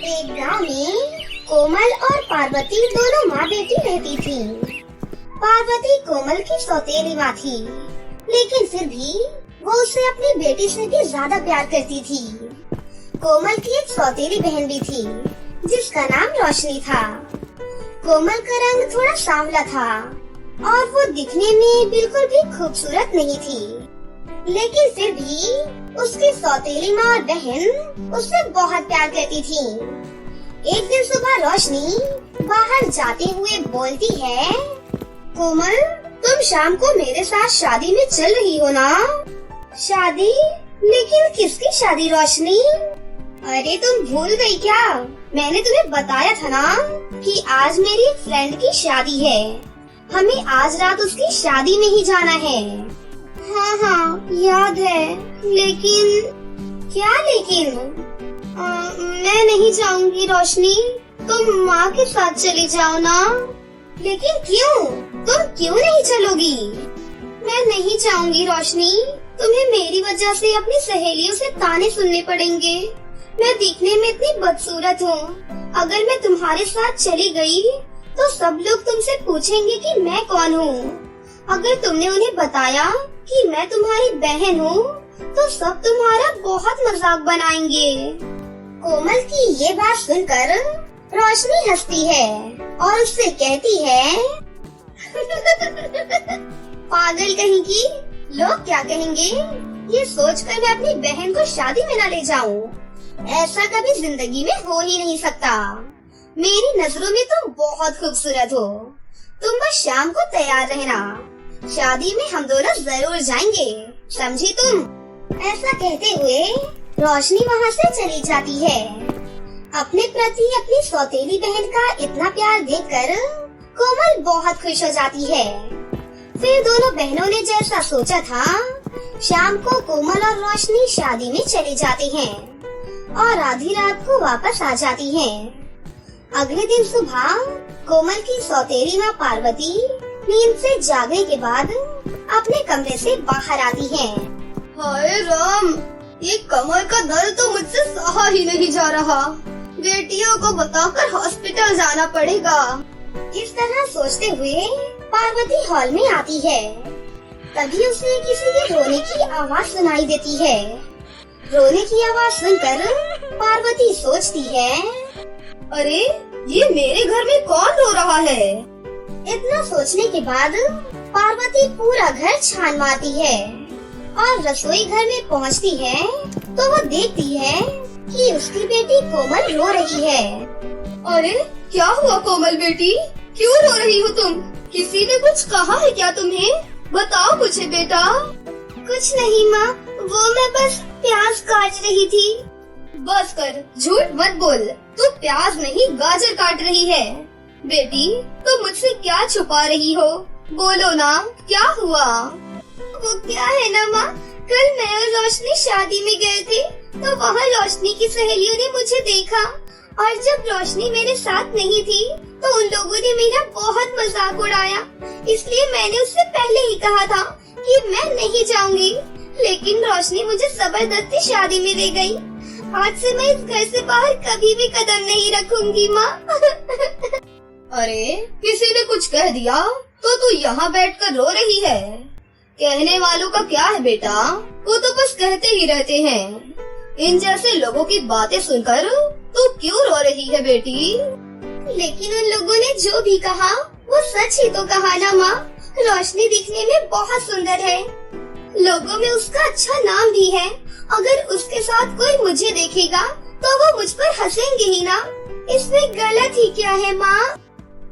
एक गांव में कोमल और पार्वती दोनों माँ बेटी रहती थी। पार्वती कोमल की सौतेली माँ थी, लेकिन फिर भी वो उसे अपनी बेटी से भी ज्यादा प्यार करती थी। कोमल की एक सौतेली बहन भी थी, जिसका नाम रोशनी था। कोमल का रंग थोड़ा सांवला था और वो दिखने में बिल्कुल भी खूबसूरत नहीं थी, लेकिन फिर भी उसकी सौतेली माँ और बहन उससे बहुत प्यार करती थी। एक दिन सुबह रोशनी बाहर जाते हुए बोलती है, कोमल, तुम शाम को मेरे साथ शादी में चल रही हो ना? शादी? लेकिन किसकी शादी रोशनी? अरे तुम भूल गई क्या? मैंने तुम्हें बताया था ना कि आज मेरी एक फ्रेंड की शादी है। हमें आज रात उसकी शादी में ही जाना है। हाँ हाँ याद है, लेकिन क्या लेकिन? मैं नहीं जाऊंगी रोशनी, तुम माँ के साथ चली जाओ ना। लेकिन क्यों? तुम क्यों नहीं चलोगी? मैं नहीं जाऊंगी रोशनी, तुम्हें मेरी वजह से अपनी सहेलियों से ताने सुनने पड़ेंगे। मैं दिखने में इतनी बदसूरत हूँ। अगर मैं तुम्हारे साथ चली गई तो सब लोग तुमसे पूछेंगे कि मैं कौन हूँ। अगर तुमने उन्हें बताया कि मैं तुम्हारी बहन हूँ तो सब तुम्हारा बहुत मजाक बनाएंगे। कोमल की ये बात सुनकर रोशनी हंसती है और उससे कहती है, पागल कहीं की, लोग क्या कहेंगे ये सोचकर मैं अपनी बहन को शादी में न ले जाऊं। ऐसा कभी जिंदगी में हो ही नहीं सकता। मेरी नजरों में तुम बहुत खूबसूरत हो। तुम बस शाम को तैयार रहना, शादी में हम दोनों जरूर जाएंगे, समझी तुम? ऐसा कहते हुए रोशनी वहाँ से चली जाती है। अपने प्रति अपनी सौतेली बहन का इतना प्यार देखकर कोमल बहुत खुश हो जाती है। फिर दोनों बहनों ने जैसा सोचा था, शाम को कोमल और रोशनी शादी में चले जाते हैं और आधी रात को वापस आ जाती हैं। अगले दिन सुबह कोमल की सौतेली माँ पार्वती नींद से जागने के बाद अपने कमरे से बाहर आती है। हाय राम, ये कमर का दर्द तो मुझसे सहा ही नहीं जा रहा। बेटियों को बताकर हॉस्पिटल जाना पड़ेगा। इस तरह सोचते हुए पार्वती हॉल में आती है। तभी उसे किसी के रोने की आवाज सुनाई देती है। रोने की आवाज सुनकर पार्वती सोचती है, अरे ये मेरे घर में कौन रो रहा है? इतना सोचने के बाद पार्वती पूरा घर छान मारती है और रसोई घर में पहुंचती है तो वो देखती है कि उसकी बेटी कोमल रो रही है। अरे क्या हुआ कोमल बेटी, क्यों रो रही हो तुम? किसी ने कुछ कहा है क्या तुम्हें? बताओ मुझे बेटा। कुछ नहीं माँ, वो मैं बस प्याज काट रही थी। बस कर, झूठ मत बोल। तू प्याज नहीं गाजर काट रही है। बेटी तुम मुझसे क्या छुपा रही हो? बोलो ना, क्या हुआ? वो क्या है ना माँ, कल मैं और रोशनी शादी में गए थे तो वहाँ रोशनी की सहेलियों ने मुझे देखा और जब रोशनी मेरे साथ नहीं थी तो उन लोगों ने मेरा बहुत मजाक उड़ाया। इसलिए मैंने उससे पहले ही कहा था कि मैं नहीं जाऊंगी, लेकिन रोशनी मुझे जबरदस्ती शादी में ले गई। आज से मैं इस घर से बाहर कभी भी कदम नहीं रखूंगी माँ। अरे किसी ने कुछ कह दिया तो तू यहाँ बैठकर रो रही है? कहने वालों का क्या है बेटा, वो तो बस कहते ही रहते हैं। इन जैसे लोगों की बातें सुनकर तू क्यों रो रही है बेटी? लेकिन उन लोगों ने जो भी कहा वो सच ही तो कहा ना माँ। रोशनी दिखने में बहुत सुंदर है, लोगों में उसका अच्छा नाम भी है। अगर उसके साथ कोई मुझे देखेगा तो वो मुझ पर हंसेंगे ही ना। इसमें गलत ही क्या है माँ?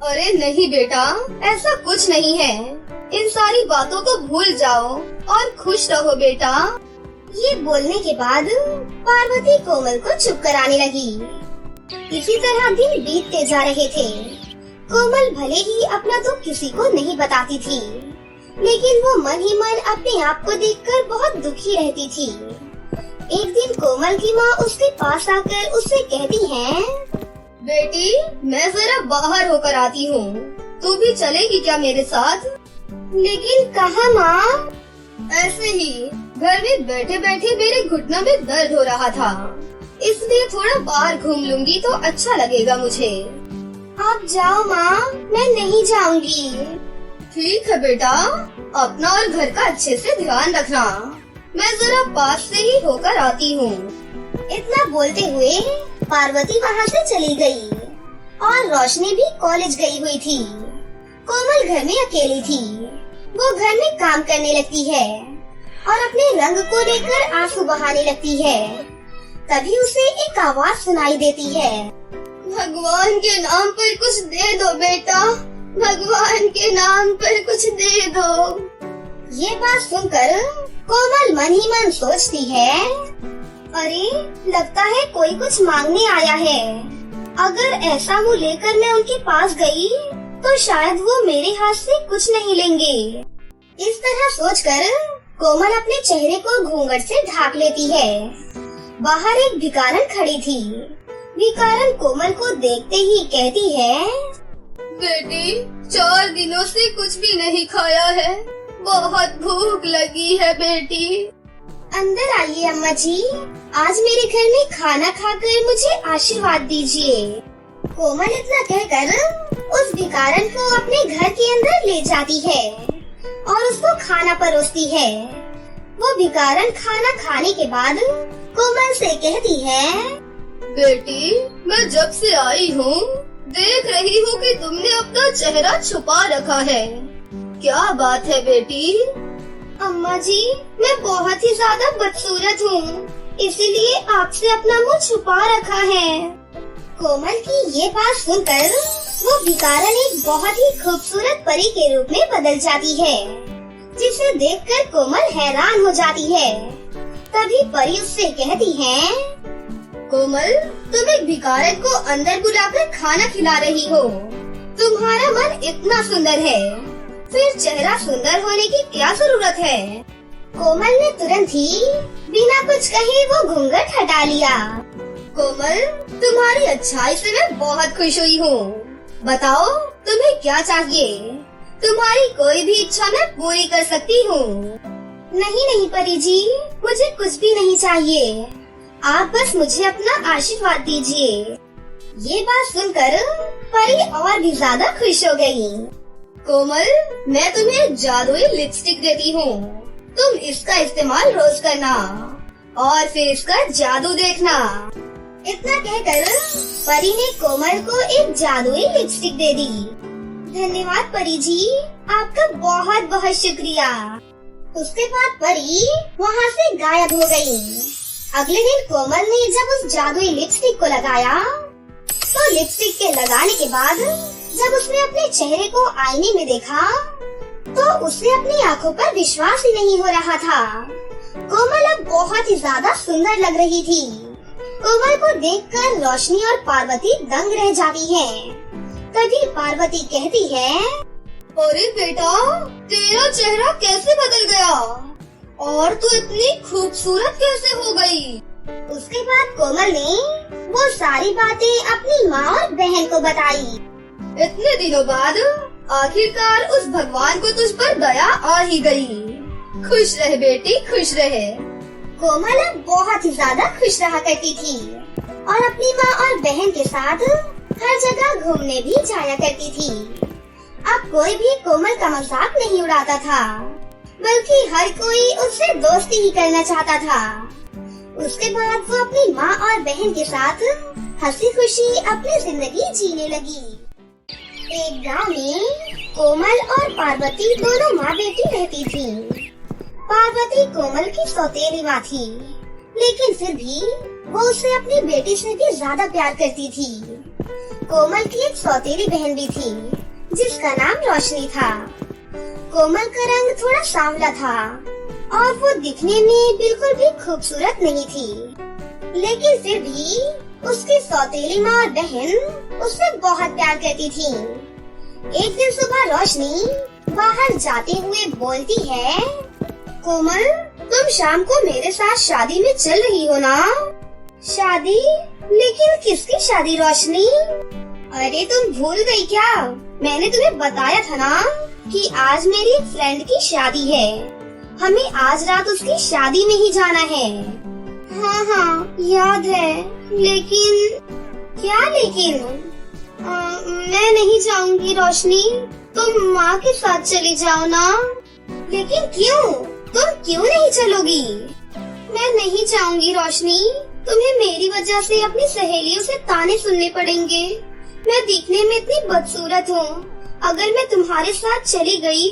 अरे नहीं बेटा, ऐसा कुछ नहीं है। इन सारी बातों को भूल जाओ और खुश रहो बेटा। ये बोलने के बाद पार्वती कोमल को चुप कराने लगी। इसी तरह दिन बीतते जा रहे थे। कोमल भले ही अपना दुख किसी को नहीं बताती थी, लेकिन वो मन ही मन अपने आप को देखकर बहुत दुखी रहती थी। एक दिन कोमल की माँ उसके पास आकर उससे कहती है, बेटी मैं जरा बाहर होकर आती हूँ, तू भी चलेगी क्या मेरे साथ? लेकिन कहाँ माँ? ऐसे ही घर में बैठे बैठे मेरे घुटनों में दर्द हो रहा था, इसलिए थोड़ा बाहर घूम लूंगी तो अच्छा लगेगा मुझे। आप जाओ माँ, मैं नहीं जाऊंगी। ठीक है बेटा, अपना और घर का अच्छे से ध्यान रखना। मैं जरा पास से ही होकर आती हूँ। इतना बोलते हुए पार्वती वहाँ से चली गई और रोशनी भी कॉलेज गई हुई थी। कोमल घर में अकेली थी। वो घर में काम करने लगती है और अपने रंग को लेकर आंसू बहाने लगती है। तभी उसे एक आवाज सुनाई देती है। भगवान के नाम पर कुछ दे दो बेटा, भगवान के नाम पर कुछ दे दो। ये बात सुनकर कोमल मन ही मन सोचती है, अरे लगता है कोई कुछ मांगने आया है। अगर ऐसा मुँह लेकर मैं उनके पास गई तो शायद वो मेरे हाथ से कुछ नहीं लेंगे। इस तरह सोचकर कोमल अपने चेहरे को घूंघट से ढाक लेती है। बाहर एक भिखारन खड़ी थी। भिखारन कोमल को देखते ही कहती है, बेटी 4 दिनों से कुछ भी नहीं खाया है, बहुत भूख लगी है बेटी। अंदर आइए अम्मा जी, आज मेरे घर में खाना खाकर मुझे आशीर्वाद दीजिए। कोमल इतना कहकर उस भिखारन को अपने घर के अंदर ले जाती है और उसको खाना परोसती है। वो भिखारन खाना खाने के बाद कोमल से कहती है, बेटी मैं जब से आई हूँ देख रही हूँ कि तुमने अपना चेहरा छुपा रखा है, क्या बात है बेटी? अम्मा जी मैं बहुत ही ज्यादा बदसूरत हूँ, इसीलिए आपसे अपना मुंह छुपा रखा है। कोमल की ये बात सुनकर वो भिखारन एक बहुत ही खूबसूरत परी के रूप में बदल जाती है, जिसे देखकर कोमल हैरान हो जाती है। तभी परी उससे कहती है, कोमल तुम एक भिखारन को अंदर बुलाकर खाना खिला रही हो, तुम्हारा मन इतना सुंदर है, फिर चेहरा सुंदर होने की क्या जरूरत है? कोमल ने तुरंत ही बिना कुछ कहे वो घूंघट हटा लिया। कोमल तुम्हारी अच्छाई से मैं बहुत खुश हुई हूँ, बताओ तुम्हें क्या चाहिए? तुम्हारी कोई भी इच्छा मैं पूरी कर सकती हूँ। नहीं नहीं परी जी, मुझे कुछ भी नहीं चाहिए, आप बस मुझे अपना आशीर्वाद दीजिए। ये बात सुनकर परी और भी ज्यादा खुश हो गई। कोमल मैं तुम्हें जादुई लिपस्टिक देती हूँ, तुम इसका इस्तेमाल रोज करना और फिर इसका जादू देखना। इतना कहकर परी ने कोमल को एक जादुई लिपस्टिक दे दी। धन्यवाद परी जी, आपका बहुत बहुत शुक्रिया। उसके बाद परी वहाँ से गायब हो गई। अगले दिन कोमल ने जब उस जादुई लिपस्टिक को लगाया तो लिपस्टिक के लगाने के बाद जब उसने अपने चेहरे को आईने में देखा तो उसे अपनी आंखों पर विश्वास ही नहीं हो रहा था। कोमल अब बहुत ही ज्यादा सुंदर लग रही थी। कोमल को देखकर रोशनी और पार्वती दंग रह जाती हैं। तभी पार्वती कहती है, अरे बेटा तेरा चेहरा कैसे बदल गया और तू इतनी खूबसूरत कैसे हो गई? उसके बाद कोमल ने वो सारी बातें अपनी माँ और बहन को बताई। इतने दिनों बाद आखिरकार उस भगवान को तुझ पर दया आ ही गई। खुश रहे बेटी, खुश रहे। कोमल अब बहुत ही ज्यादा खुश रहा करती थी और अपनी माँ और बहन के साथ हर जगह घूमने भी जाया करती थी। अब कोई भी कोमल का मजाक नहीं उड़ाता था, बल्कि हर कोई उससे दोस्ती ही करना चाहता था। उसके बाद वो अपनी माँ और बहन के साथ हंसी खुशी अपनी जिंदगी जीने लगी। एक गांव में कोमल और पार्वती दोनों माँ बेटी रहती थी। पार्वती कोमल की सौतेली माँ थी, लेकिन फिर भी वो उसे अपनी बेटी से भी ज्यादा प्यार करती थी। कोमल की एक सौतेली बहन भी थी, जिसका नाम रोशनी था। कोमल का रंग थोड़ा सांवला था और वो दिखने में बिल्कुल भी खूबसूरत नहीं थी, लेकिन फिर भी उसकी सौतेली माँ और बहन उससे बहुत प्यार करती थी। एक दिन सुबह रोशनी बाहर जाते हुए बोलती है, कोमल तुम शाम को मेरे साथ शादी में चल रही हो ना? शादी? लेकिन किसकी शादी रोशनी? अरे तुम भूल गई क्या? मैंने तुम्हें बताया था ना कि आज मेरी एक फ्रेंड की शादी है। हमें आज रात उसकी शादी में ही जाना है। हाँ हाँ याद है, लेकिन क्या लेकिन? मैं नहीं जाऊंगी रोशनी, तुम माँ के साथ चली जाओ ना। लेकिन क्यों? तुम क्यों नहीं चलोगी? मैं नहीं जाऊंगी रोशनी, तुम्हें मेरी वजह से अपनी सहेलियों से ताने सुनने पड़ेंगे। मैं दिखने में इतनी बदसूरत हूँ, अगर मैं तुम्हारे साथ चली गई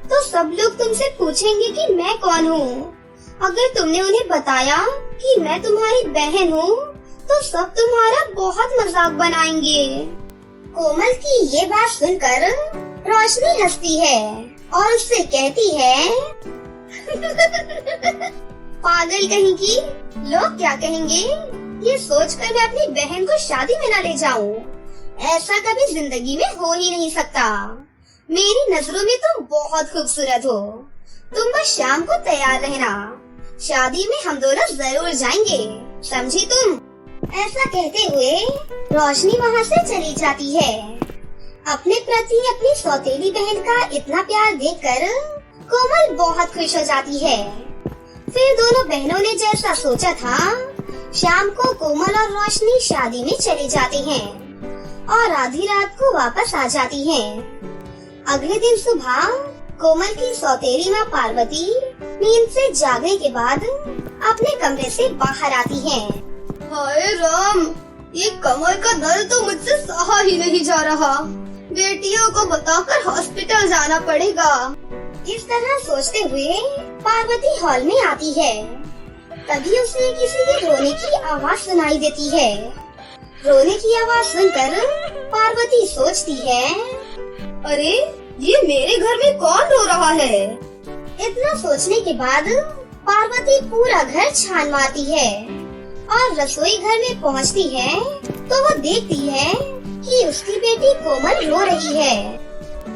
तो सब लोग तुमसे पूछेंगे कि मैं कौन हूँ। अगर तुमने उन्हें बताया कि मैं तुम्हारी बहन हूँ तो सब तुम्हारा बहुत मजाक बनाएंगे। कोमल की ये बात सुनकर रोशनी हंसती है और उससे कहती है पागल कहीं की, लोग क्या कहेंगे ये सोचकर मैं अपनी बहन को शादी में न ले जाऊं। ऐसा कभी जिंदगी में हो ही नहीं सकता। मेरी नजरों में तुम बहुत खूबसूरत हो। तुम बस शाम को तैयार रहना, शादी में हम दोनों जरूर जाएंगे, समझी तुम? ऐसा कहते हुए रोशनी वहाँ से चली जाती है। अपने प्रति अपनी सौतेली बहन का इतना प्यार देखकर कोमल बहुत खुश हो जाती है। फिर दोनों बहनों ने जैसा सोचा था, शाम को कोमल और रोशनी शादी में चले जाते हैं और आधी रात को वापस आ जाती हैं। अगले दिन सुबह कोमल की सौतेली माँ पार्वती नींद से जागने के बाद अपने कमरे से बाहर आती है। हाय राम, ये कमर का दर्द तो मुझसे सहा ही नहीं जा रहा। बेटियों को बताकर हॉस्पिटल जाना पड़ेगा। इस तरह सोचते हुए पार्वती हॉल में आती है। तभी उसे किसी के रोने की आवाज सुनाई देती है। रोने की आवाज सुनकर पार्वती सोचती है, अरे ये मेरे घर में कौन रो रहा है? इतना सोचने के बाद पार्वती पूरा घर छान मारती है और रसोई घर में पहुंचती है तो वो देखती है कि उसकी बेटी कोमल रो रही है।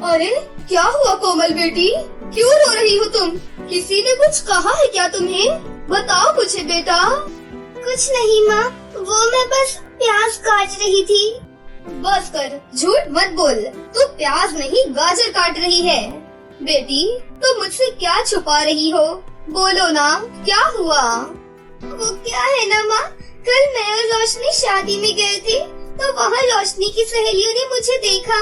अरे क्या हुआ कोमल बेटी, क्यों रो रही हो तुम? किसी ने कुछ कहा है क्या तुम्हें? बताओ मुझे बेटा। कुछ नहीं माँ, वो मैं बस प्याज काट रही थी। बस कर, झूठ मत बोल। तू प्याज नहीं गाजर काट रही है। बेटी तुम मुझसे क्या छुपा रही हो? बोलो ना, क्या हुआ? वो क्या है ना माँ, कल मैं और रोशनी शादी में गए थे तो वहाँ रोशनी की सहेलियों ने मुझे देखा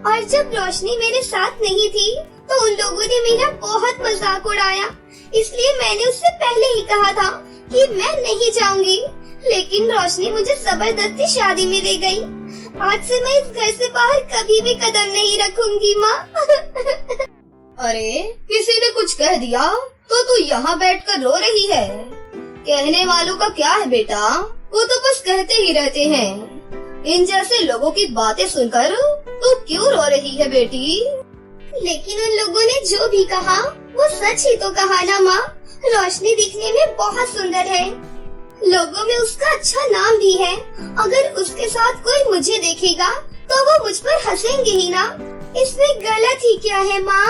और जब रोशनी मेरे साथ नहीं थी तो उन लोगों ने मेरा बहुत मजाक उड़ाया। इसलिए मैंने उससे पहले ही कहा था कि मैं नहीं जाऊंगी, लेकिन रोशनी मुझे जबरदस्ती शादी में ले गई। आज से मैं इस घर से बाहर कभी भी कदम नहीं रखूंगी माँ। अरे किसी ने कुछ कह दिया तो तू यहाँ बैठकर रो रही है? कहने वालों का क्या है बेटा, वो तो बस कहते ही रहते हैं। इन जैसे लोगों की बातें सुनकर तू क्यों रो रही है बेटी? लेकिन उन लोगों ने जो भी कहा वो सच ही तो कहा ना माँ। रोशनी दिखने में बहुत सुंदर है, लोगों में उसका अच्छा नाम भी है। अगर उसके साथ कोई मुझे देखेगा तो वो मुझ पर हंसेंगे ही ना। इसमें गलत ही क्या है माँ?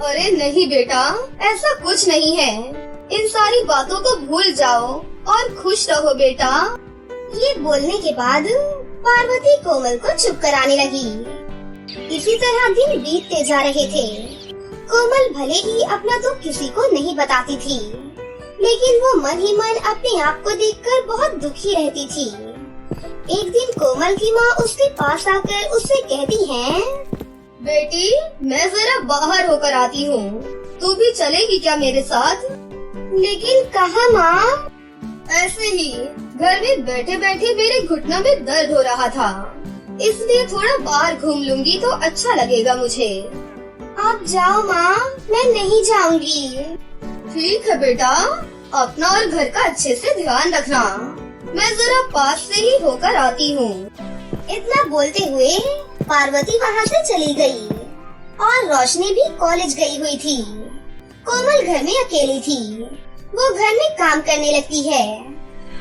अरे नहीं बेटा, ऐसा कुछ नहीं है। इन सारी बातों को भूल जाओ और खुश रहो बेटा। ये बोलने के बाद पार्वती कोमल को चुप कराने लगी। इसी तरह दिन बीतते जा रहे थे। कोमल भले ही अपना दुख किसी को नहीं बताती थी, लेकिन वो मन ही मन अपने आप को देखकर बहुत दुखी रहती थी। एक दिन कोमल की माँ उसके पास आकर उससे कहती है, बेटी मैं जरा बाहर होकर आती हूँ, तू भी चलेगी क्या मेरे साथ? लेकिन कहाँ माँ? ऐसे ही घर में बैठे बैठे मेरे घुटनों में दर्द हो रहा था, इसलिए थोड़ा बाहर घूम लूंगी तो अच्छा लगेगा मुझे। आप जाओ माँ, मैं नहीं जाऊंगी। ठीक है बेटा, अपना और घर का अच्छे से ध्यान रखना। मैं जरा पास से ही होकर आती हूँ। इतना बोलते हुए पार्वती वहाँ से चली गई और रोशनी भी कॉलेज गई हुई थी। कोमल घर में अकेली थी। वो घर में काम करने लगती है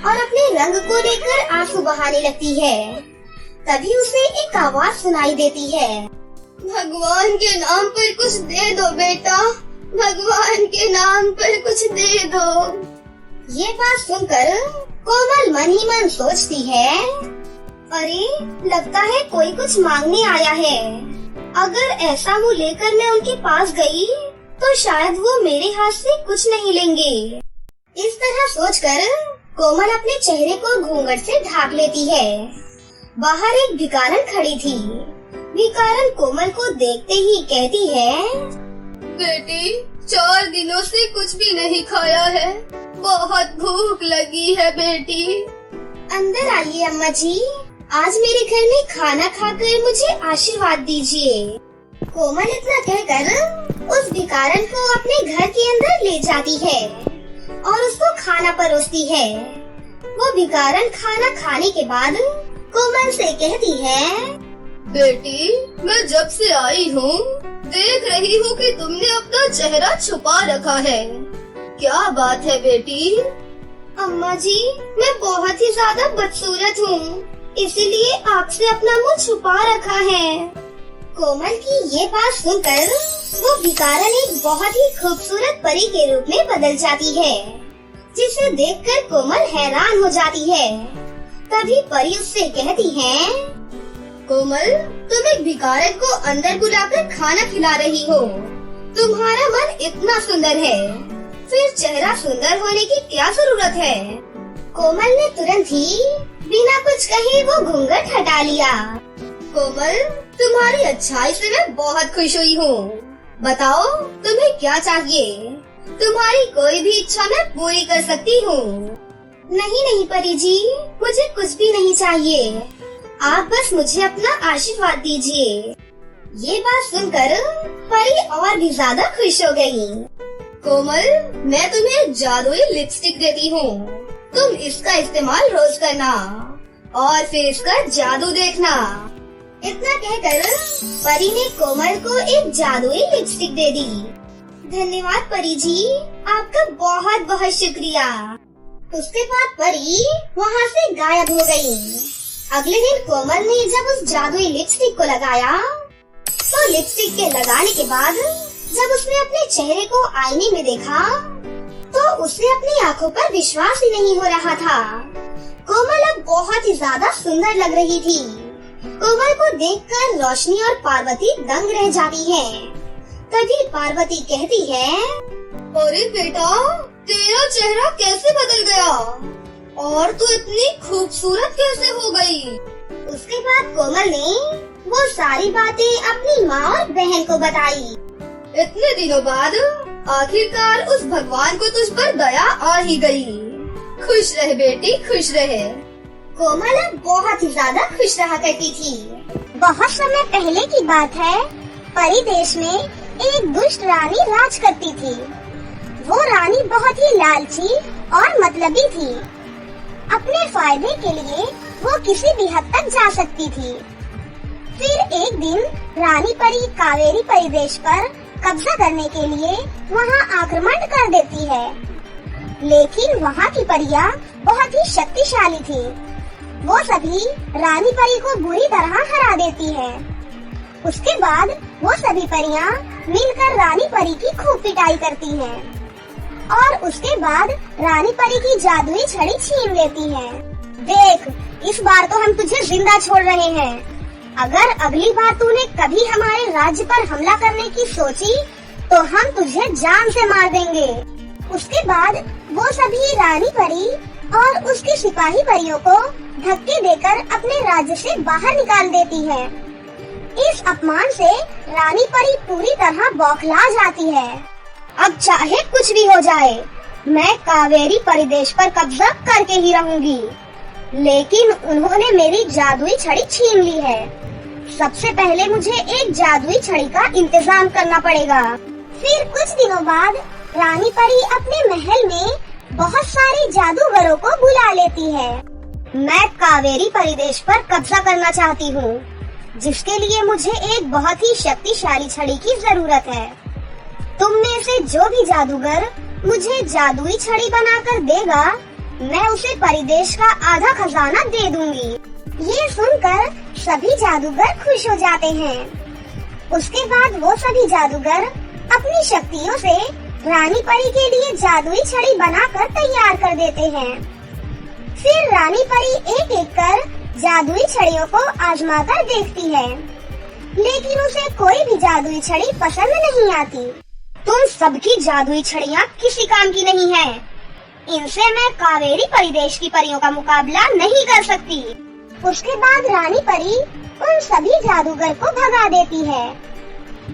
और अपने रंग को लेकर आंसू बहाने लगती है। तभी उसे एक आवाज सुनाई देती है, भगवान के नाम पर कुछ दे दो बेटा, भगवान के नाम पर कुछ दे दो। ये बात सुनकर कोमल मन ही मन सोचती है, अरे लगता है कोई कुछ मांगने आया है। अगर ऐसा मुँह लेकर मैं उनके पास गई तो शायद वो मेरे हाथ से कुछ नहीं लेंगे। इस तरह सोचकर कोमल अपने चेहरे को घूंघट से ढाक लेती है। बाहर एक भिखारन खड़ी थी। भिखारन कोमल को देखते ही कहती है, बेटी 4 दिनों से कुछ भी नहीं खाया है, बहुत भूख लगी है बेटी। अंदर आइए अम्मा जी, आज मेरे घर में खाना खाकर मुझे आशीर्वाद दीजिए। कोमल इतना कहकर उस भिखारन को अपने घर के अंदर ले जाती है और उसको खाना परोसती है। वो भिखारन खाना खाने के बाद कोमल से कहती है, बेटी मैं जब से आई हूँ देख रही हूँ कि तुमने अपना चेहरा छुपा रखा है, क्या बात है बेटी? अम्मा जी मैं बहुत ही ज्यादा बदसूरत हूँ, इसीलिए आपसे अपना मुंह छुपा रखा है। कोमल की ये बात सुनकर वो भिखारन एक बहुत ही खूबसूरत परी के रूप में बदल जाती है, जिसे देखकर कोमल हैरान हो जाती है। तभी परी उससे कहती है, कोमल तुम एक भिखारन को अंदर बुलाकर खाना खिला रही हो, तुम्हारा मन इतना सुंदर है, फिर चेहरा सुंदर होने की क्या जरूरत है? कोमल ने तुरंत ही बिना कुछ कहे वो घूंघट हटा लिया। कोमल तुम्हारी अच्छाई से मैं बहुत खुश हुई हूँ, बताओ तुम्हें क्या चाहिए? तुम्हारी कोई भी इच्छा मैं पूरी कर सकती हूँ। नहीं नहीं परी जी, मुझे कुछ भी नहीं चाहिए, आप बस मुझे अपना आशीर्वाद दीजिए। ये बात सुनकर परी और भी ज्यादा खुश हो गई। कोमल मैं तुम्हें जादुई लिपस्टिक देती हूँ, तुम इसका इस्तेमाल रोज करना और फिर इसका जादू देखना। इतना कहकर परी ने कोमल को एक जादुई लिपस्टिक दे दी। धन्यवाद परी जी, आपका बहुत बहुत शुक्रिया। उसके बाद परी वहाँ से गायब हो गई। अगले दिन कोमल ने जब उस जादुई लिपस्टिक को लगाया तो लिपस्टिक के लगाने के बाद जब उसने अपने चेहरे को आईने में देखा तो उसे अपनी आंखों पर विश्वास ही नहीं हो रहा था। कोमल अब बहुत ही ज्यादा सुंदर लग रही थी। कोमल को देखकर रोशनी और पार्वती दंग रह जाती है। तभी पार्वती कहती है, अरे बेटा तेरा चेहरा कैसे बदल गया और तू इतनी खूबसूरत कैसे हो गई? उसके बाद कोमल ने वो सारी बातें अपनी माँ और बहन को बताई। इतने दिनों बाद आखिरकार उस भगवान को तुझ पर दया आ ही गई। खुश रहे बेटी, खुश रहे। कोमल अब बहुत ही ज्यादा खुश रहा करती थी। बहुत समय पहले की बात है, परी देश में एक दुष्ट रानी राज करती थी। वो रानी बहुत ही लालची और मतलबी थी। अपने फायदे के लिए वो किसी भी हद तक जा सकती थी। फिर एक दिन रानी परी कावेरी परिदेश पर कब्जा करने के लिए वहाँ आक्रमण कर देती है, लेकिन वहाँ की परियां बहुत ही शक्तिशाली थी। वो सभी रानी परी को बुरी तरह हरा देती है। उसके बाद वो सभी परियां मिलकर रानी परी की खूब पिटाई करती हैं और उसके बाद रानी परी की जादुई छड़ी छीन लेती हैं। देख, इस बार तो हम तुझे जिंदा छोड़ रहे हैं। अगर अगली बार तूने कभी हमारे राज्य पर हमला करने की सोची तो हम तुझे जान से मार देंगे। उसके बाद वो सभी रानी परी और उसकी सिपाही परियों को धक्के देकर अपने राज्य से बाहर निकाल देती है। इस अपमान से रानी परी पूरी तरह बौखला जाती है। अब चाहे कुछ भी हो जाए, मैं कावेरी परिदेश पर कब्जा करके ही रहूंगी। लेकिन उन्होंने मेरी जादुई छड़ी छीन ली है। सबसे पहले मुझे एक जादुई छड़ी का इंतजाम करना पड़ेगा। फिर कुछ दिनों बाद रानी परी अपने महल में बहुत सारे जादूगरों को बुला लेती है। मैं कावेरी परिदेश पर कब्जा करना चाहती हूँ, जिसके लिए मुझे एक बहुत ही शक्तिशाली छड़ी की जरूरत है। तुम में से जो भी जादूगर मुझे जादुई छड़ी बनाकर देगा, मैं उसे परिदेश का आधा खजाना दे दूंगी। ये सुनकर सभी जादूगर खुश हो जाते हैं। उसके बाद वो सभी जादूगर अपनी शक्तियों से रानी परी के लिए जादुई छड़ी बनाकर तैयार कर देते हैं। फिर रानी परी एक एक कर जादुई छड़ियों को आजमा कर देखती है, लेकिन उसे कोई भी जादुई छड़ी पसंद नहीं आती। तुम सबकी जादुई छड़ियाँ किसी काम की नहीं है। इनसे मैं कावेरी परिदेश की परियों का मुकाबला नहीं कर सकती। उसके बाद रानी परी उन सभी जादूगर को भगा देती है।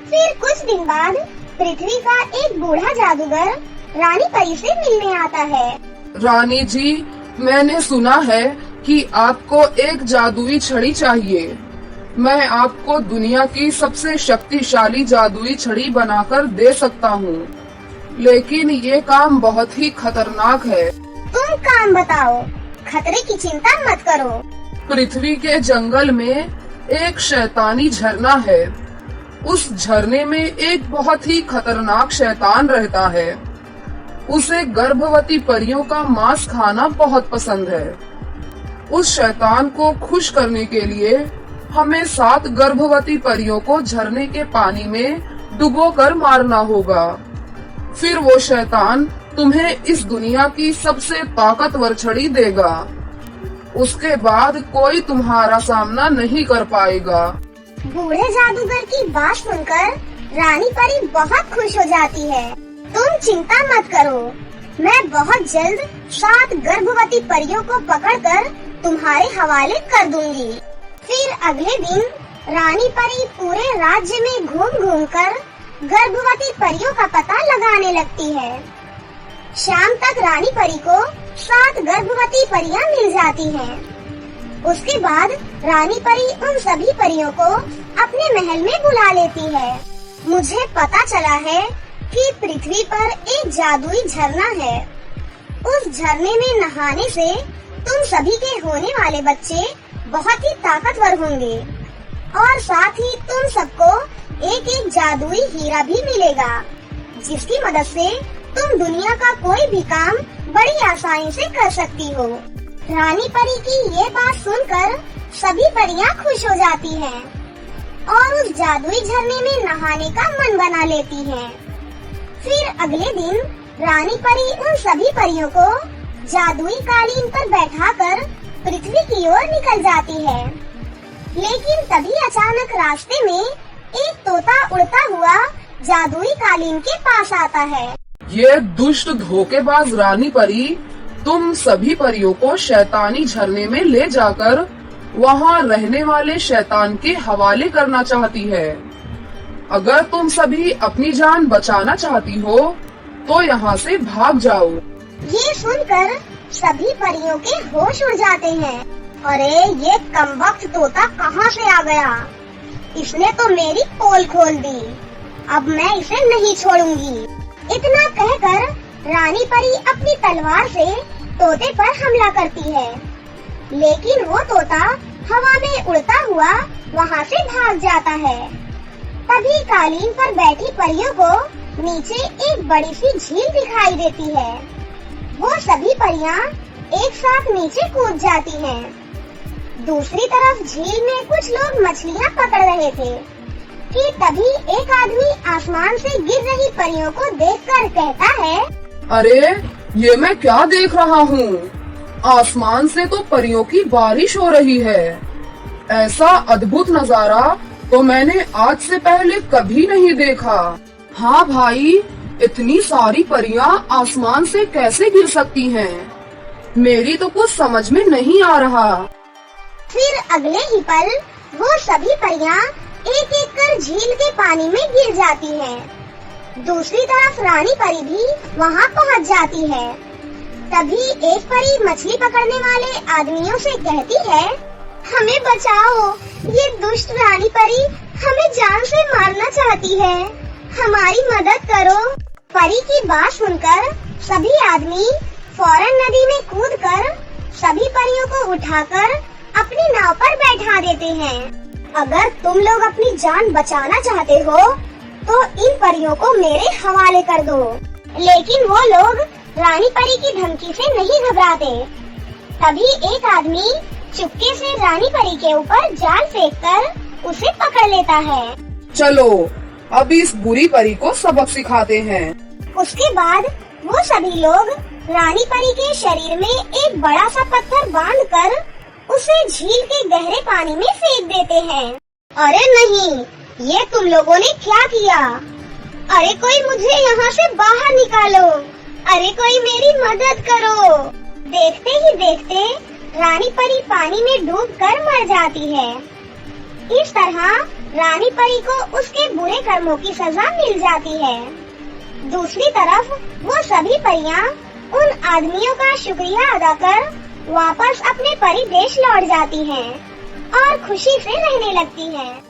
फिर कुछ दिन बाद पृथ्वी का एक बूढ़ा जादूगर रानी परी से मिलने आता है। रानी जी, मैंने सुना है कि आपको एक जादुई छड़ी चाहिए। मैं आपको दुनिया की सबसे शक्तिशाली जादुई छड़ी बनाकर दे सकता हूँ, लेकिन ये काम बहुत ही खतरनाक है। तुम काम बताओ, खतरे की चिंता मत करो। पृथ्वी के जंगल में एक शैतानी झरना है। उस झरने में एक बहुत ही खतरनाक शैतान रहता है। उसे गर्भवती परियों का मांस खाना बहुत पसंद है। उस शैतान को खुश करने के लिए हमें 7 गर्भवती परियों को झरने के पानी में डुबोकर मारना होगा। फिर वो शैतान तुम्हें इस दुनिया की सबसे ताकतवर छड़ी देगा। उसके बाद कोई तुम्हारा सामना नहीं कर पाएगा। बूढ़े जादूगर की बात सुनकर रानी परी बहुत खुश हो जाती है। तुम चिंता मत करो, मैं बहुत जल्द 7 गर्भवती परियों को पकड़कर तुम्हारे हवाले कर दूंगी। फिर अगले दिन रानी परी पूरे राज्य में घूम घूम कर गर्भवती परियों का पता लगाने लगती है। शाम तक रानी परी को 7 गर्भवती परियां मिल जाती हैं। उसके बाद रानी परी उन सभी परियों को अपने महल में बुला लेती है। मुझे पता चला है कि पृथ्वी पर एक जादुई झरना है। उस झरने में नहाने से तुम सभी के होने वाले बच्चे बहुत ही ताकतवर होंगे और साथ ही तुम सबको एक एक जादुई हीरा भी मिलेगा, जिसकी मदद से तुम दुनिया का कोई भी काम बड़ी आसानी से कर सकती हो। रानी परी की ये बात सुनकर सभी परियां खुश हो जाती हैं और उस जादुई झरने में नहाने का मन बना लेती हैं। फिर अगले दिन रानी परी उन सभी परियों को जादुई कालीन पर बैठाकर पृथ्वी की ओर निकल जाती है। लेकिन तभी अचानक रास्ते में एक तोता उड़ता हुआ जादुई कालीन के पास आता है। ये दुष्ट धोखेबाज रानी परी तुम सभी परियों को शैतानी झरने में ले जाकर वहाँ रहने वाले शैतान के हवाले करना चाहती है। अगर तुम सभी अपनी जान बचाना चाहती हो तो यहाँ से भाग जाओ। ये सुनकर सभी परियों के होश उड़ जाते हैं। अरे ये कमबख्त तोता कहाँ से आ गया? इसने तो मेरी पोल खोल दी। अब मैं इसे नहीं छोड़ूंगी। इतना कहकर रानी परी अपनी तलवार से तोते पर हमला करती है, लेकिन वो तोता हवा में उड़ता हुआ वहाँ से भाग जाता है। तभी कालीन पर बैठी परियों को नीचे एक बड़ी सी झील दिखाई देती है। वो सभी परियां एक साथ नीचे कूद जाती हैं। दूसरी तरफ झील में कुछ लोग मछलियां पकड़ रहे थे कि तभी एक आदमी आसमान से गिर रही परियों को देखकर कहता है, अरे ये मैं क्या देख रहा हूँ? आसमान से तो परियों की बारिश हो रही है। ऐसा अद्भुत नजारा तो मैंने आज से पहले कभी नहीं देखा। हाँ भाई, इतनी सारी परियां आसमान से कैसे गिर सकती हैं? मेरी तो कुछ समझ में नहीं आ रहा। फिर अगले ही पल वो सभी परियां एक एक कर झील के पानी में गिर जाती हैं। दूसरी तरफ रानी परी भी वहाँ पहुँच जाती है। तभी एक परी मछली पकड़ने वाले आदमियों से कहती है, हमें बचाओ, ये दुष्ट रानी परी हमें जान से मारना चाहती है, हमारी मदद करो। परी की बात सुनकर सभी आदमी फौरन नदी में कूदकर सभी परियों को उठाकर अपनी नाव पर बैठा देते हैं। अगर तुम लोग अपनी जान बचाना चाहते हो तो इन परियों को मेरे हवाले कर दो। लेकिन वो लोग रानी परी की धमकी से नहीं घबराते। तभी एक आदमी चुपके से रानी परी के ऊपर जाल फेंककर उसे पकड़ लेता है। चलो अब इस बुरी परी को सबक सिखाते हैं। उसके बाद वो सभी लोग रानी परी के शरीर में एक बड़ा सा पत्थर बांधकर उसे झील के गहरे पानी में फेंक देते हैं। अरे नहीं, ये तुम लोगों ने क्या किया? अरे कोई मुझे यहाँ से बाहर निकालो, अरे कोई मेरी मदद करो। देखते ही देखते रानी परी पानी में डूबकर मर जाती है। इस तरह रानी परी को उसके बुरे कर्मों की सजा मिल जाती है। दूसरी तरफ वो सभी परियां उन आदमियों का शुक्रिया अदा कर वापस अपने परी देश लौट जाती हैं और खुशी से रहने लगती हैं।